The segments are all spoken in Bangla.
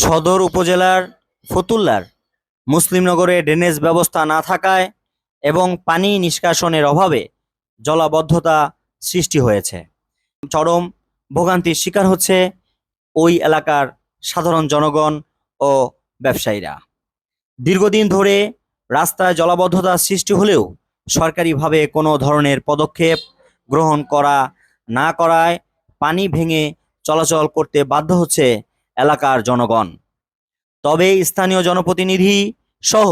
সদর উপজেলার ফতুল্লার মুসলিমনগরে ড্রেনেজ ব্যবস্থা না থাকায় এবং পানি নিষ্কাশনের অভাবে জলাবদ্ধতা সৃষ্টি হয়েছে। চরম ভোগান্তির শিকার হচ্ছে ওই এলাকার সাধারণ জনগণ ও ব্যবসায়ীরা। দীর্ঘদিন ধরে রাস্তায় জলাবদ্ধতা সৃষ্টি হলেও সরকারিভাবে কোনো ধরনের পদক্ষেপ গ্রহণ করা না করায় পানি ভেঙে চলাচল করতে বাধ্য হচ্ছে এলাকার জনগণ। তবে স্থানীয় জনপ্রতিনিধি সহ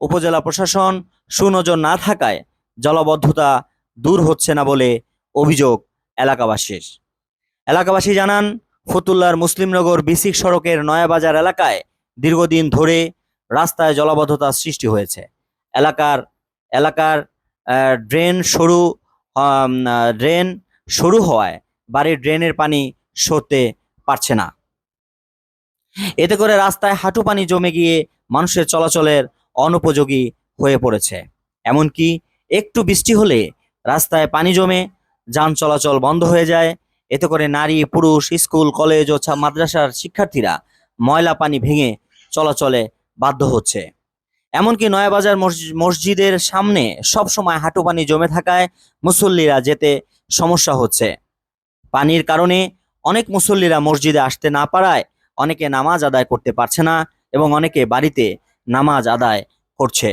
উপজেলা প্রশাসন সুনজর না থাকায় জলাবদ্ধতা দূর হচ্ছে না বলে অভিযোগ এলাকাবাসীর। এলাকাবাসী জানান, ফতুল্লার মুসলিমনগর বিসিক সড়কের নয়াবাজার এলাকায় দীর্ঘদিন ধরে রাস্তায় জলাবদ্ধতা সৃষ্টি হয়েছে। এলাকার এলাকার ড্রেন সরু হওয়ায় বাড়ির ড্রেনের পানি সরতে পারছে না। এতে করে রাস্তায় হাঁটু পানি জমে গিয়ে মানুষের চলাচলের অনুপযোগী হয়ে পড়েছে। এমনকি একটু বৃষ্টি হলে রাস্তায় পানি জমে যান চলাচল বন্ধ হয়ে যায়। এতে করে নারী পুরুষ, স্কুল কলেজ ও মাদ্রাসার শিক্ষার্থীরা ময়লা পানি ভেঙে চলাচলে বাধ্য হচ্ছে। এমনকি নয়াবাজার মসজিদের সামনে সব সময় হাঁটু পানি জমে থাকায় মুসল্লিরা যেতে সমস্যা হচ্ছে। পানির কারণে অনেক মুসল্লিরা মসজিদে আসতে না পারায় অনেকে নামাজ আদায় করতে পারছে না এবং অনেকে বাড়িতে নামাজ আদায় করছে।